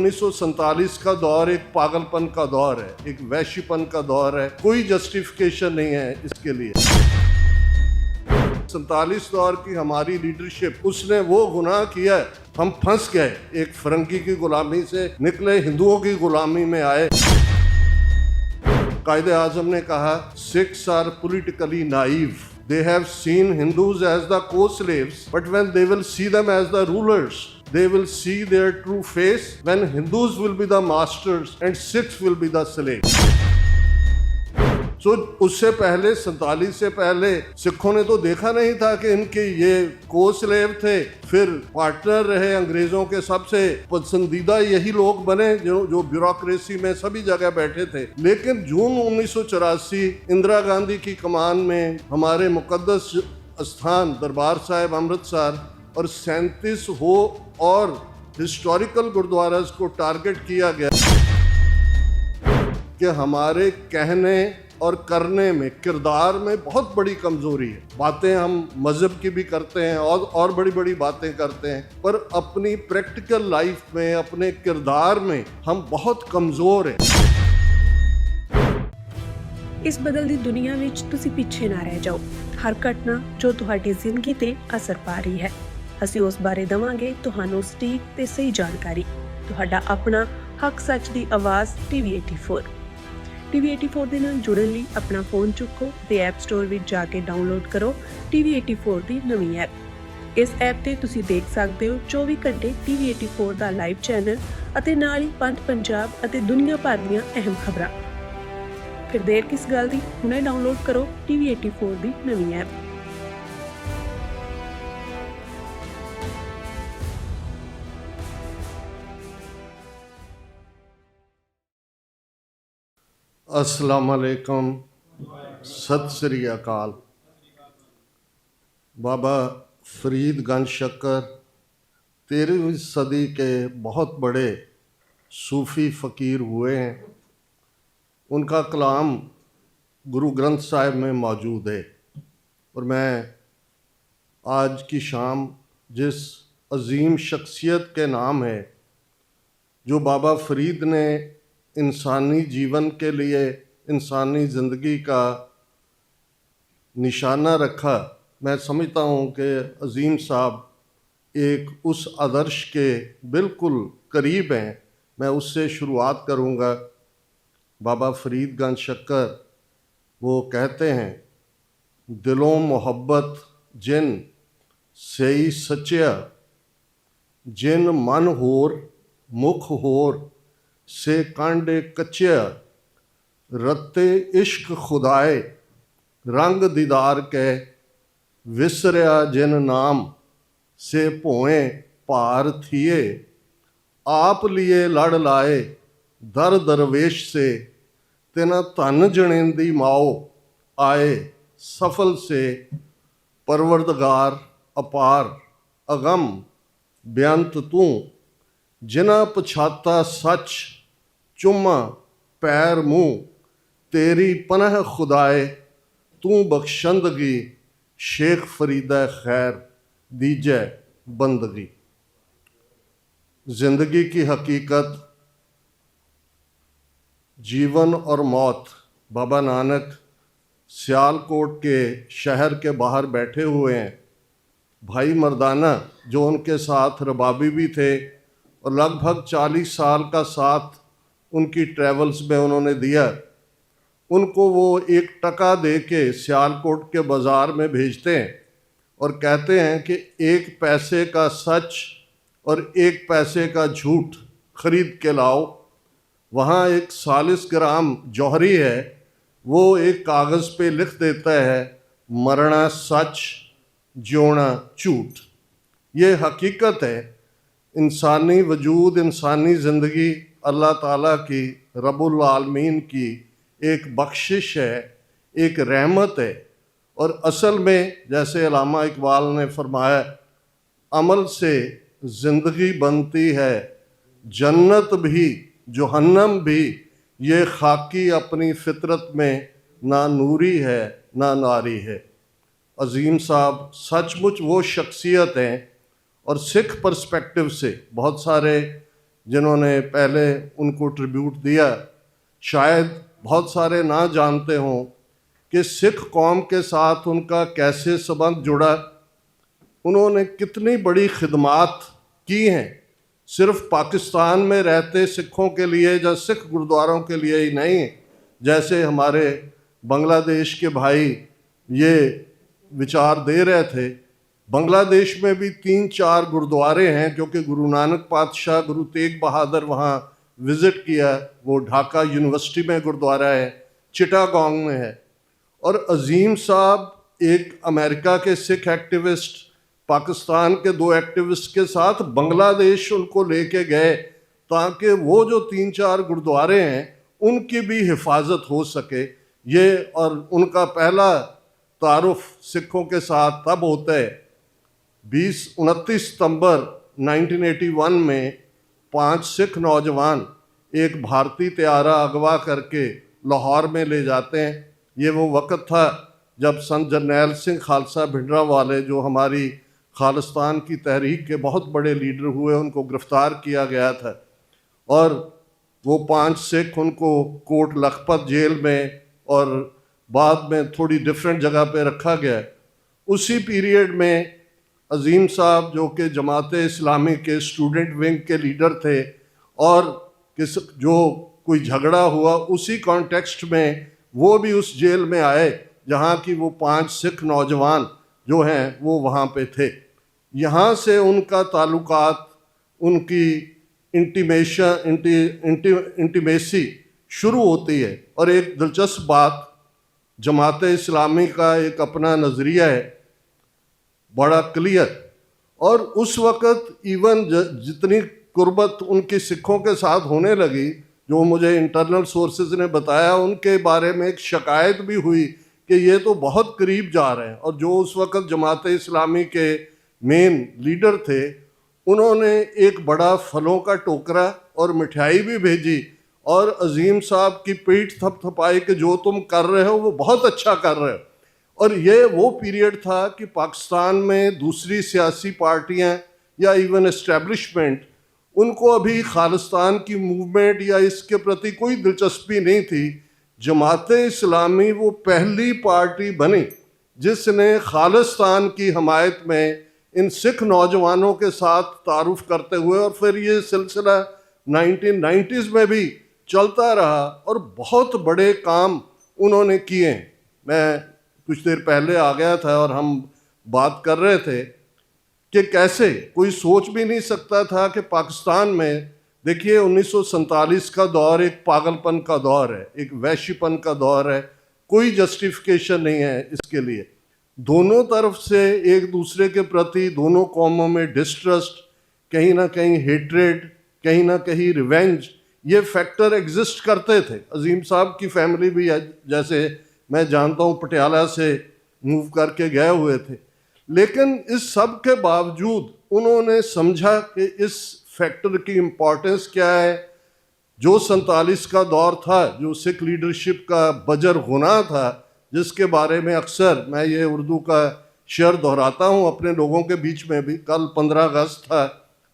1947 का दौर एक पागलपन का दौर है, एक वैश्यपन का दौर है। कोई जस्टिफिकेशन नहीं है इसके लिए। 47 दौर की हमारी लीडरशिप, उसने वो गुनाह किया है, हम फंस गए। एक फरंगी की गुलामी से निकले, हिंदुओं की गुलामी में आए। कायदे आजम ने कहा, Sikhs are politically naive. They have seen Hindus as the co-slaves, but when they will see them as the rulers, they will see their true face when Hindus will be the masters and Sikhs will be the slaves. So, उससे पहले 47 से पहले सिखों ने तो देखा नहीं था कि इनके ये को-स्लेव थे, फिर पार्टनर रहे अंग्रेजों के। सबसे पसंदीदा यही लोग बने जो ब्यूरोक्रेसी में सभी जगह बैठे थे। लेकिन जून 1984 इंदिरा गांधी की कमान में हमारे मुकद्दस स्थान दरबार साहिब अमृतसर और 37 हो और हिस्टोरिकल गुरुद्वारास को टारगेट किया गया कि हमारे कहने और करने में, किरदार में बहुत बड़ी कमजोरी है। बातें हम मजहब की भी करते हैं और बड़ी बड़ी बातें करते हैं, पर अपनी प्रैक्टिकल लाइफ में, अपने किरदार में हम बहुत कमजोर हैं। इस बदलती दुनिया ਵਿੱਚ ਤੁਸੀਂ ਪਿੱਛੇ ਨਾ ਰਹਿ ਜਾਓ। ਹਰ ਘਟਨਾ ਜੋ ਤੁਹਾਡੀ ਜ਼ਿੰਦਗੀ ਤੇ ਅਸਰ ਪਾ ਰਹੀ ਹੈ, ਅਸੀਂ ਉਸ ਬਾਰੇ ਦਵਾਂਗੇ ਤੁਹਾਨੂੰ ਸਟੀਕ ਤੇ ਸਹੀ ਜਾਣਕਾਰੀ। ਤੁਹਾਡਾ ਆਪਣਾ ਹੱਕ ਸੱਚ ਦੀ ਆਵਾਜ਼ TV 84। TV 84 ਦੇ ਨਾਲ ਜੁੜਨ ਲਈ ਆਪਣਾ ਫੋਨ ਚੁੱਕੋ ਤੇ ਐਪ ਸਟੋਰ ਵਿੱਚ ਜਾ ਕੇ ਡਾਊਨਲੋਡ ਕਰੋ TV 84 ਦੀ ਨਵੀਂ ਐਪ। ਇਸ ਐਪ ਤੇ ਤੁਸੀਂ ਦੇਖ ਸਕਦੇ ਹੋ 24 ਘੰਟੇ TV 84 ਦਾ ਲਾਈਵ ਚੈਨਲ ਅਤੇ ਨਾਲ ਹੀ ਪੰਜ ਪੰਜਾਬ ਅਤੇ ਦੁਨੀਆ ਭਰ ਦੀਆਂ ਅਹਿਮ ਖਬਰਾਂ। ਫਿਰ ਦੇਰ ਕਿਸ ਗੱਲ ਦੀ, ਹੁਣੇ ਡਾਊਨਲੋਡ ਕਰੋ TV 84 ਦੀ ਨਵੀਂ ਐਪ। अस्सलाम वालेकुम, सत श्री अकाल। बाबा फरीद गंज शक्कर 13वीं सदी के बहुत बड़े सूफ़ी फ़कीर हुए हैं। उनका कलाम गुरु ग्रंथ साहिब में मौजूद है और मैं आज की शाम जिस अजीम शख्सियत के नाम है जो बाबा फरीद ने इंसानी जीवन के लिए, इंसानी ज़िंदगी का निशाना रखा, मैं समझता हूँ कि अजीम साहब एक उस आदर्श के बिल्कुल करीब हैं। मैं उससे शुरुआत करूँगा। बाबा फरीद गंज शक्कर वो कहते हैं, दिलों मोहब्बत जिन सही सच्चिया, जिन मन होर मुख होर से कांडे कच्चिया, रत्ते इश्क खुदाए रंग दीदार के, विसरिया जिन नाम से भोएं पार थिए, आप लिए लड़ लाए दर दरवेश से, तेना धन जनेंदी माओ आए सफल से, परवरदगार अपार अगम बेअंत तू, जिना पछाता सच चुम्मा पैर मुँह, तेरी पनह खुदाए तू बख्शंदगी, शेख फरीदा खैर दीजै बंदगी। ज़िंदगी की हकीकत, जीवन और मौत। बाबा नानक सियालकोट के शहर के बाहर बैठे हुए हैं। भाई मर्दाना जो उनके साथ रबाबी भी थे और लगभग 40 साल का साथ उनकी ट्रैवल्स में उन्होंने दिया, उनको वो 1 टका दे के सियालकोट के बाज़ार में भेजते हैं और कहते हैं कि 1 पैसे का सच और 1 पैसे का झूठ खरीद के लाओ। वहाँ एक 40 ग्राम जौहरी है, वो एक कागज़ पे लिख देता है, मरना सच जियोना झूठ। ये हकीकत है। इंसानी वजूद, इंसानी ज़िंदगी अल्लाह ताला की, रब्बुल आलमीन की एक बख्शिश है, एक रहमत है। और असल में जैसे अल्लामा इकबाल ने फरमाया, अमल से ज़िंदगी बनती है जन्नत भी जहन्नम भी, ये खाकी अपनी फितरत में ना नूरी है ना नारी है। अजीम साहब सचमुच वो शख्सियत हैं और सिख पर्सपेक्टिव से बहुत सारे जिन्होंने पहले उनको ट्रिब्यूट दिया। शायद बहुत सारे ना जानते हों कि सिख कौम के साथ उनका कैसे संबंध जुड़ा। उन्होंने कितनी बड़ी खिदमात की हैं, सिर्फ पाकिस्तान में रहते सिखों के लिए या सिख गुरुद्वारों के लिए ही नहीं। जैसे हमारे बांग्लादेश के भाई ये विचार दे रहे थे, बांग्लादेश में भी 3-4 गुरुद्वारे हैं, क्योंकि गुरु नानक पातशाह, गुरु तेग बहादुर वहाँ विज़िट किया। वो ढाका यूनिवर्सिटी में गुरुद्वारा है, चिटागोंग में है। और अजीम साहब एक अमेरिका के सिख एक्टिविस्ट, पाकिस्तान के 2 एक्टिविस्ट के साथ बांग्लादेश उनको लेके गए, ताकि वो जो 3-4 गुरुद्वारे हैं उनकी भी हिफाजत हो सके। ये और उनका पहला तारुफ सिखों के साथ तब होता है 29 सितंबर 1981 में 5 सिख नौजवान एक भारतीय त्यारा अगवा करके लाहौर में ले जाते हैं। ये वो वक़्त था जब संत जरनैल सिंह खालसा भिंडरावाले, जो हमारी खालिस्तान की तहरीक के बहुत बड़े लीडर हुए, उनको गिरफ़्तार किया गया था। और वो 5 सिख, उनको कोट लखपत जेल में और बाद में थोड़ी डिफरेंट जगह पे रखा गया। उसी पीरियड में अजीम साहब, जो कि जमात इस्लामी के स्टूडेंट विंग के लीडर थे, और जो कोई झगड़ा हुआ उसी कॉन्टेक्स्ट में वो भी उस जेल में आए जहाँ की वो 5 सिख नौजवान जो हैं वो वहाँ पे थे। यहाँ से उनका ताल्लुकात, उनकी इंटीमेसी शुरू होती है। और एक दिलचस्प बात, जमात इस्लामी का एक अपना नज़रिया है बड़ा क्लियर, और उस वक़्त इवन जितनी कुर्बत उनकी सिखों के साथ होने लगी, जो मुझे इंटरनल सोर्सेज ने बताया, उनके बारे में एक शिकायत भी हुई कि ये तो बहुत करीब जा रहे हैं। और जो उस वक़्त जमात इस्लामी के मेन लीडर थे, उन्होंने एक बड़ा फलों का टोकरा और मिठाई भी भेजी और अजीम साहब की पीठ थपथपाई कि जो तुम कर रहे हो वो बहुत अच्छा कर रहे हो। और ये वो पीरियड था कि पाकिस्तान में दूसरी सियासी पार्टियां या इवन एस्टेब्लिशमेंट, उनको अभी खालिस्तान की मूवमेंट या इसके प्रति कोई दिलचस्पी नहीं थी। जमात इस्लामी वो पहली पार्टी बनी जिसने खालिस्तान की हमायत में इन सिख नौजवानों के साथ तारुफ करते हुए, और फिर ये सिलसिला 1990s में भी चलता रहा और बहुत बड़े काम उन्होंने किए। मैं कुछ देर पहले आ गया था और हम बात कर रहे थे कि कैसे कोई सोच भी नहीं सकता था कि पाकिस्तान में, देखिए 1947 का दौर एक पागलपन का दौर है, एक वैश्यपन का दौर है, कोई जस्टिफिकेशन नहीं है इसके लिए। दोनों तरफ से एक दूसरे के प्रति दोनों कौमों में डिस्ट्रस्ट, कहीं ना कहीं हेट्रेड, कहीं ना कहीं रिवेंज, ये फैक्टर एग्जिस्ट करते थे। अजीम साहब की फैमिली भी, जैसे मैं जानता हूँ, पटियाला से मूव करके गए हुए थे। लेकिन इस सब के बावजूद उन्होंने समझा कि इस फैक्टर की इम्पोर्टेंस क्या है। जो 47 का दौर था, जो सिख लीडरशिप का बजर गुना था, जिसके बारे में अक्सर मैं ये उर्दू का शेर दोहराता हूँ अपने लोगों के बीच में भी। कल 15 अगस्त था,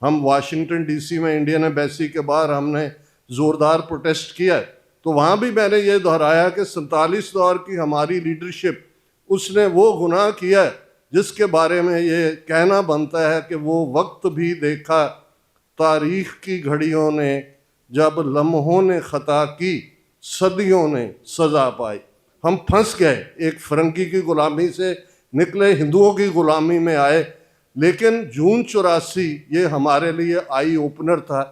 हम वाशिंगटन डीसी में इंडियन एम्बेसी के बाहर हमने ज़ोरदार प्रोटेस्ट किया, तो वहाँ भी मैंने ये दोहराया कि 47 दौर की हमारी लीडरशिप, उसने वो गुनाह किया जिसके बारे में ये कहना बनता है कि वो वक्त भी देखा तारीख़ की घड़ियों ने, जब लम्हों ने ख़ता की सदियों ने सज़ा पाई। हम फंस गए, एक फ़िरंगी की ग़ुलामी से निकले, हिंदुओं की ग़ुलामी में आए। लेकिन जून 84 ये हमारे लिए आई ओपनर था।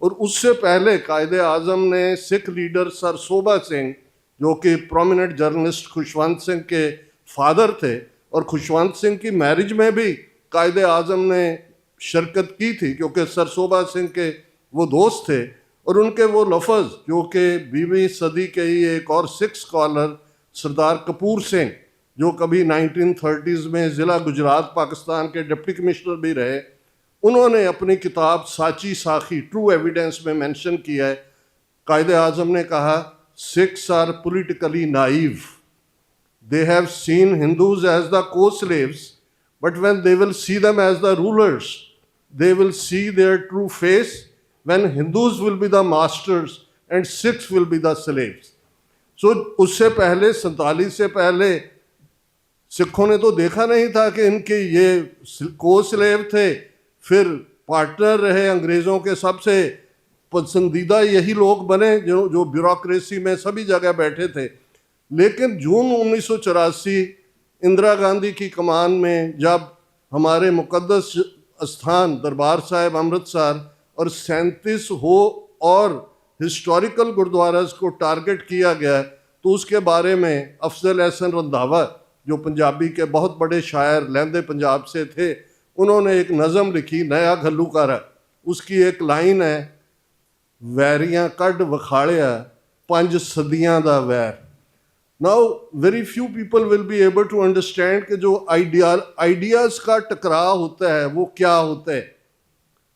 और उससे पहले कायदे आज़म ने सिख लीडर सर सोबा सिंह, जो कि प्रोमिनेंट जर्नलिस्ट खुशवंत सिंह के फादर थे, और खुशवंत सिंह की मैरिज में भी कायदे आज़म ने शिरकत की थी, क्योंकि सर सोबा सिंह के वो दोस्त थे। और उनके वो लफ्ज़, जो कि 20वीं सदी के ही एक और सिख स्कॉलर सरदार कपूर सिंह, जो कभी 1930s में ज़िला गुजरात पाकिस्तान के डिप्टी कमिश्नर भी रहे, उन्होंने अपनी किताब साची साखी ट्रू एविडेंस में मेंशन किया है। कायदे आज़म ने कहा, Sikhs are politically naive, they have seen Hindus as the co slaves, but when they will see them as the rulers, they will see their true face when Hindus will be the masters and Sikhs will be the slaves. So उससे पहले 47 से पहले सिखों ने तो देखा नहीं था कि इनके ये को स्लेव थे, फिर पार्टनर रहे अंग्रेज़ों के, सबसे पसंदीदा यही लोग बने जो ब्यूरोक्रेसी में सभी जगह बैठे थे। लेकिन जून 1984 इंदिरा गांधी की कमान में जब हमारे मुकद्दस स्थान दरबार साहिब अमृतसर और 37 हो और हिस्टोरिकल गुरुद्वारास को टारगेट किया गया, तो उसके बारे में अफजल एहसन रंधावा जो पंजाबी के बहुत बड़े शायर लहंदे पंजाब से थे, उन्होंने एक नज़म लिखी नया घल्लूकारा। उसकी एक लाइन है, वैरियां कड वखाड़िया 5 सदियां दा वैर। Now very few people will be able to understand कि जो आइडियाज़ का टकराव होता है वो क्या होता है।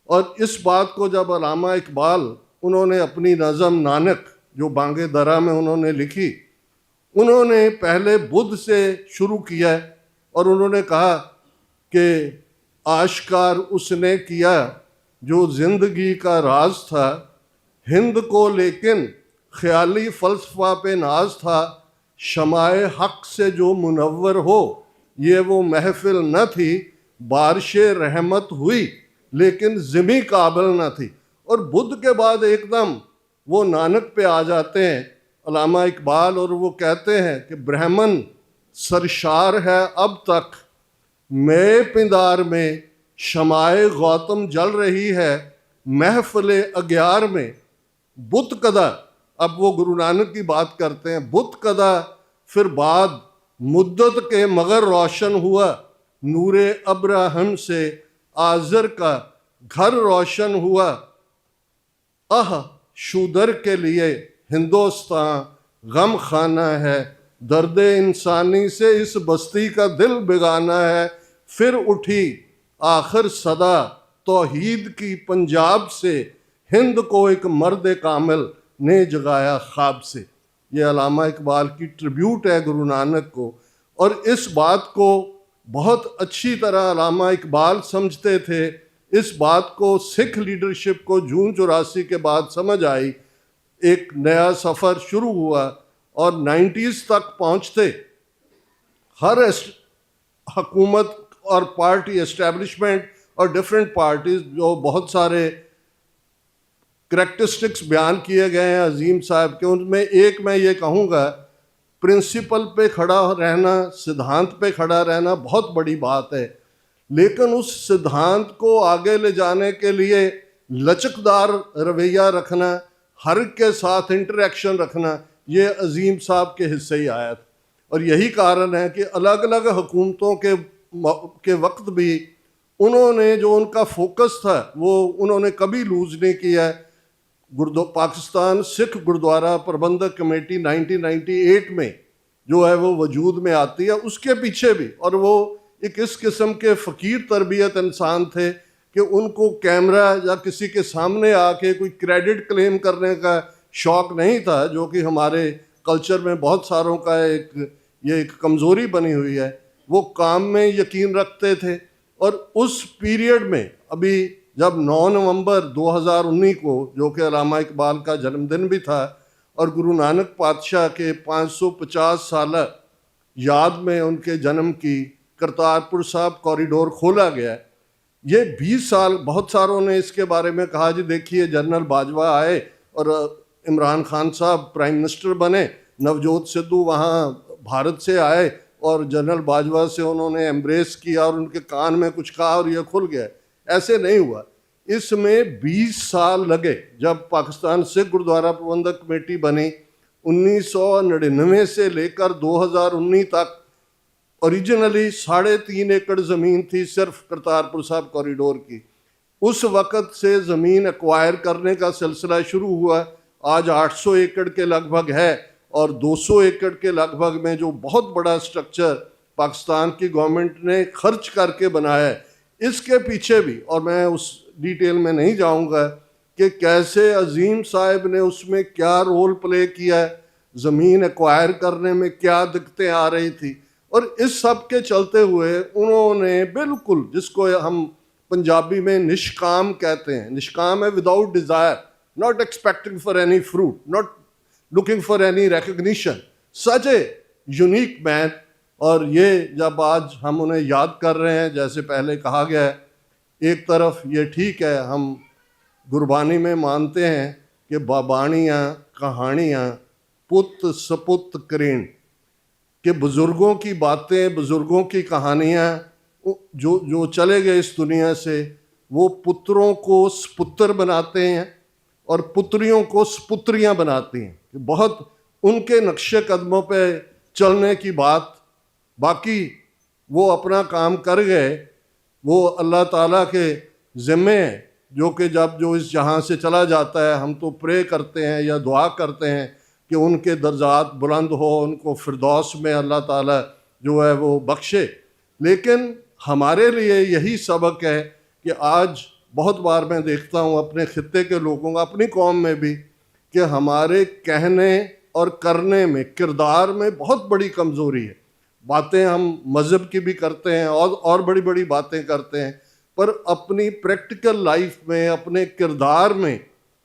और इस बात को जब अल्लामा इकबाल उन्होंने अपनी नज़म नानक जो बांगे दरा में उन्होंने लिखी, उन्होंने पहले बुद्ध से शुरू किया और उन्होंने कहा कि आश्कार उसने किया जो ज़िंदगी का राज था, हिंद को लेकिन ख्याली फ़लसफ़ा पे नाज था, शमाए हक़ से जो मुनव्वर हो ये वो महफिल न थी, बारिश रहमत हुई लेकिन ज़िमी काबिल न थी। और बुद्ध के बाद एकदम वो नानक पे आ जाते हैं अल्लामा इकबाल, और वो कहते हैं कि ब्राह्मण सरशार है अब तक, मैं पिंदार में शमाए गौतम जल रही है, महफिल अग्यार में बुत कदा। अब वो गुरु नानक की बात करते हैं, बुत कदा फिर बाद मुद्दत के मगर रोशन हुआ, नूरे अब्राहम से आज़र का घर रोशन हुआ, आह शूदर के लिए हिंदुस्तान गम खाना है, दर्द इंसानी से इस बस्ती का दिल बेगाना है, फिर उठी आखिर सदा तौहीद की पंजाब से, हिंद को एक मर्द कामिल ने जगाया ख्वाब से। ये अल्लामा इकबाल की ट्रिब्यूट है गुरु नानक को। और इस बात को बहुत अच्छी तरह अल्लामा इकबाल समझते थे। इस बात को सिख लीडरशिप को जून 84 के बाद समझ आई, एक नया सफ़र शुरू हुआ और 90s तक पहुँचते हर हुकूमत और पार्टी एस्टेब्लिशमेंट और डिफरेंट पार्टीज जो बहुत सारे करैक्टरिस्टिक्स बयान किए गए हैं अजीम साहब के, उनमें एक मैं ये कहूँगा, प्रिंसिपल पे खड़ा रहना, सिद्धांत पे खड़ा रहना बहुत बड़ी बात है, लेकिन उस सिद्धांत को आगे ले जाने के लिए लचकदार रवैया रखना, हर के साथ इंटरेक्शन रखना, ये अजीम साहब के हिस्से ही आया था। और यही कारण है कि अलग अलग हुकूमतों के वक्त भी उन्होंने जो उनका फोकस था वो उन्होंने कभी लूज़ नहीं किया है। पाकिस्तान सिख गुरुद्वारा प्रबंधक कमेटी 1998 में जो है वो वजूद में आती है, उसके पीछे भी, और वो एक इस किस्म के फ़कीर तरबियत इंसान थे कि उनको कैमरा या किसी के सामने आके कोई क्रेडिट क्लेम करने का शौक़ नहीं था, जो कि हमारे कल्चर में बहुत सारों का एक कमज़ोरी बनी हुई है। वो काम में यकीन रखते थे। और उस पीरियड में अभी जब 9 नवंबर 2019 को, जो कि अल्लामा इकबाल का जन्मदिन भी था और गुरु नानक पातशाह के 550 साल याद में उनके जन्म की करतारपुर साहब कॉरिडोर खोला गया। ये 20 साल, बहुत सारों ने इसके बारे में कहा जी देखिए जनरल बाजवा आए और इमरान खान साहब प्राइम मिनिस्टर बने, नवजोत सिद्धू वहाँ भारत से आए और जनरल बाजवा से उन्होंने एम्ब्रेस किया और उनके कान में कुछ कहा और यह खुल गया। ऐसे नहीं हुआ। इसमें 20 साल लगे। जब पाकिस्तान सिख गुरुद्वारा प्रबंधक कमेटी बनी 1999 से लेकर 2019 तक, ओरिजिनली 3.5 एकड़ ज़मीन थी सिर्फ करतारपुर साहब कॉरिडोर की। उस वक़्त से ज़मीन एक्वायर करने का सिलसिला शुरू हुआ। आज 800 एकड़ के लगभग है और 200 एकड़ के लगभग में जो बहुत बड़ा स्ट्रक्चर पाकिस्तान की गवर्नमेंट ने खर्च करके बनाया है। इसके पीछे भी, और मैं उस डिटेल में नहीं जाऊंगा कि कैसे अजीम साहब ने उसमें क्या रोल प्ले किया है, ज़मीन एक्वायर करने में क्या दिक्कतें आ रही थी, और इस सब के चलते हुए उन्होंने बिल्कुल जिसको हम पंजाबी में निष्काम कहते हैं। निष्काम है without desire, not expecting for any fruit, not looking for any recognition, such a unique man. और ये जब आज हम उन्हें याद कर रहे हैं, जैसे पहले कहा गया है, एक तरफ ये ठीक है, हम गुरबानी में मानते हैं कि बाबाणियाँ कहानियाँ पुत सपुत करीन, कि बुज़ुर्गों की बातें, बुज़ुर्गों की कहानियाँ जो चले गए इस दुनिया से, वो पुत्रों को सपुत्र बनाते हैं और पुत्रियों को सपुत्रियाँ बनाती हैं। बहुत उनके नक्शे कदमों पे चलने की बात। बाकी वो अपना काम कर गए, वो अल्लाह ताला के ज़िम्मे है, जो कि जब जो इस जहाँ से चला जाता है, हम तो प्रे करते हैं या दुआ करते हैं कि उनके दर्जात बुलंद हो, उनको फिरदौस में अल्लाह ताला जो है वो बख्शे। लेकिन हमारे लिए यही सबक है कि आज बहुत बार मैं देखता हूँ अपने खित्ते के लोगों का, अपनी कौम में भी, कि हमारे कहने और करने में, किरदार में बहुत बड़ी कमज़ोरी है। बातें हम मज़हब की भी करते हैं और बड़ी बड़ी बातें करते हैं, पर अपनी प्रैक्टिकल लाइफ में, अपने किरदार में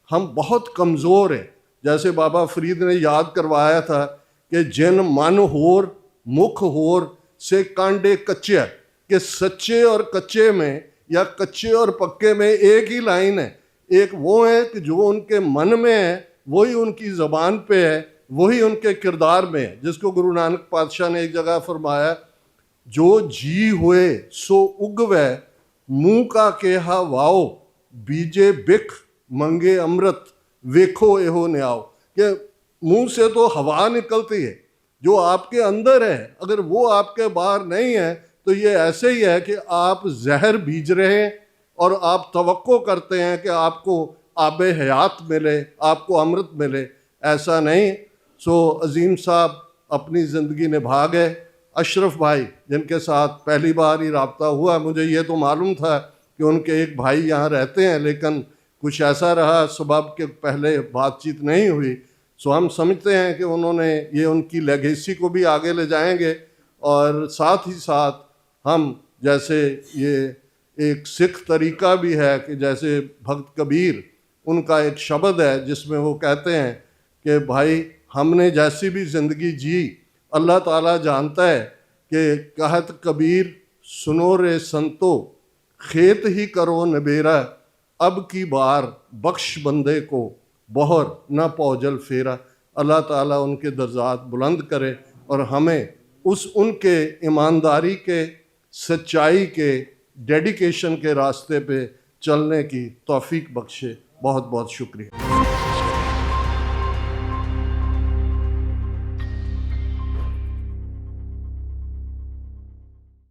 हम बहुत कमज़ोर हैं। जैसे बाबा फरीद ने याद करवाया था कि जिन मन होर मुख होर से कांडे कच्चे, कि सच्चे और कच्चे में या कच्चे और पक्के में एक ही लाइन है। एक वो है कि जो उनके मन में है वही उनकी ज़बान पे है, वही उनके किरदार में है, जिसको गुरु नानक पातशाह ने एक जगह फरमाया, जो जी हुए सो उगवै, मुँह का केहा वाओ, बीजे बिख मंगे अमृत, वेखो एहो न्याओ। कि मुंह से तो हवा निकलती है, जो आपके अंदर है अगर वो आपके बाहर नहीं है तो ये ऐसे ही है कि आप जहर बीज रहे हैं और आप तवक्को करते हैं कि आपको आबे हयात मिले, आपको अमृत मिले। ऐसा नहीं। सो अजीम साहब अपनी ज़िंदगी निभा गए। अशरफ भाई, जिनके साथ पहली बार ही रब्ता हुआ, मुझे ये तो मालूम था कि उनके एक भाई यहाँ रहते हैं, लेकिन कुछ ऐसा रहा सबब के पहले बातचीत नहीं हुई। सो हम समझते हैं कि उन्होंने ये उनकी लेगेसी को भी आगे ले जाएंगे। और साथ ही साथ हम, जैसे ये एक सिख तरीका भी है कि जैसे भक्त कबीर, उनका एक शब्द है जिसमें वो कहते हैं कि भाई हमने जैसी भी ज़िंदगी जी, अल्लाह ताला जानता है कि कहत कबीर सुनो रे संतो, खेत ही करो नबेरा, अब की बार बख्श बंदे को बहर न पौजल फेरा। अल्लाह ताला उनके दर्जात बुलंद करे और हमें उनके ईमानदारी के, सच्चाई के, डेडिकेशन के रास्ते पे चलने की तौफीक बख्शे। बहुत बहुत शुक्रिया।